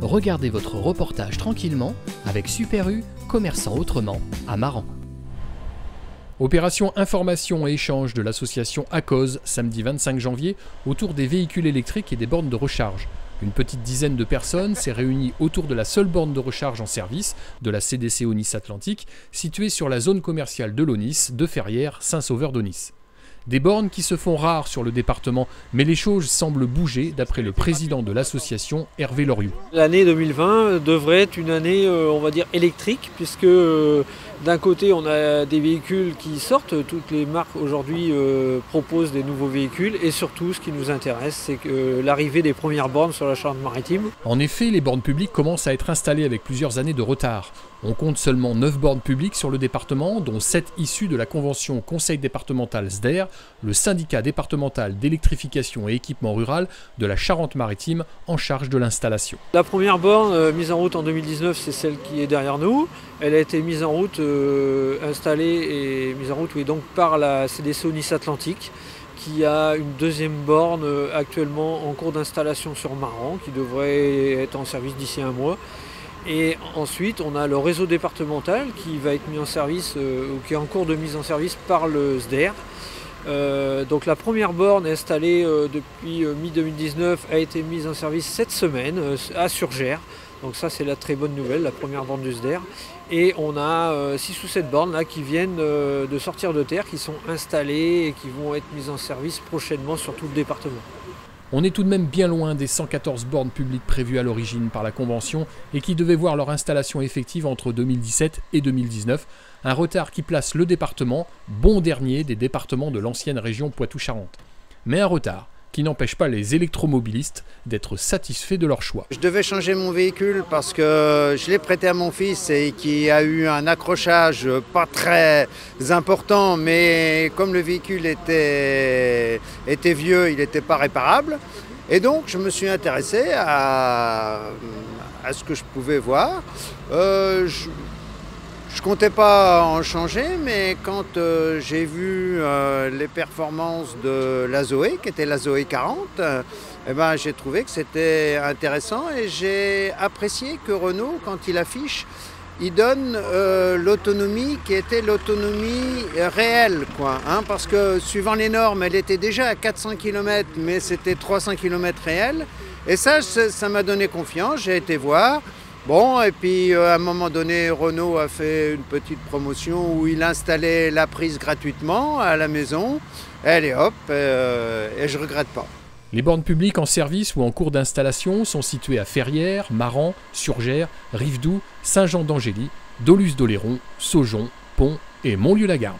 Regardez votre reportage tranquillement avec Super U, commerçant autrement, à Maran. Opération information et échange de l'association ACOS, samedi 25 janvier, autour des véhicules électriques et des bornes de recharge. Une petite dizaine de personnes s'est réunie autour de la seule borne de recharge en service de la CDC Onis Atlantique, située sur la zone commerciale de l'Onis, de Ferrières, Saint-Sauveur d'Onis. Des bornes qui se font rares sur le département, mais les choses semblent bouger d'après le président de l'association, Hervé Loriou. L'année 2020 devrait être une année, on va dire, électrique, puisque d'un côté on a des véhicules qui sortent, toutes les marques aujourd'hui proposent des nouveaux véhicules, et surtout ce qui nous intéresse, c'est que l'arrivée des premières bornes sur la Charente-Maritime. En effet, les bornes publiques commencent à être installées avec plusieurs années de retard. On compte seulement 9 bornes publiques sur le département, dont 7 issues de la convention Conseil départemental SDER, le syndicat départemental d'électrification et équipement rural de la Charente-Maritime en charge de l'installation. La première borne mise en route en 2019, c'est celle qui est derrière nous. Elle a été mise en route, installée et mise en route donc par la CDC Onis Atlantique, qui a une deuxième borne actuellement en cours d'installation sur Maran, qui devrait être en service d'ici un mois. Et ensuite, on a le réseau départemental qui va être mis en service, ou qui est en cours de mise en service par le SDER. Donc la première borne installée depuis mi-2019 a été mise en service cette semaine à Surgères. Donc ça, c'est la très bonne nouvelle, la première borne du SDER. Et on a 6 ou 7 bornes là, qui viennent de sortir de terre, qui sont installées et qui vont être mises en service prochainement sur tout le département. On est tout de même bien loin des 114 bornes publiques prévues à l'origine par la Convention et qui devaient voir leur installation effective entre 2017 et 2019, un retard qui place le département bon dernier des départements de l'ancienne région Poitou-Charentes. Mais un retard qui n'empêche pas les électromobilistes d'être satisfaits de leur choix. Je devais changer mon véhicule parce que je l'ai prêté à mon fils et qui a eu un accrochage pas très important, mais comme le véhicule était vieux, il n'était pas réparable. Et donc je me suis intéressé à ce que je pouvais voir. Je ne comptais pas en changer, mais quand j'ai vu les performances de la Zoé, qui était la Zoé 40, j'ai trouvé que c'était intéressant et j'ai apprécié que Renault, quand il affiche, il donne l'autonomie qui était l'autonomie réelle, parce que suivant les normes, elle était déjà à 400 km, mais c'était 300 km réels. Et ça m'a donné confiance, j'ai été voir. Bon, et puis à un moment donné, Renault a fait une petite promotion où il installait la prise gratuitement à la maison. Allez hop, et je ne regrette pas. Les bornes publiques en service ou en cours d'installation sont situées à Ferrières, Maran, Surgères, Rivedoux, Saint-Jean d'Angély, Dolusse d'Oléron, Saujon, Pont et Montlieu-la-Garde.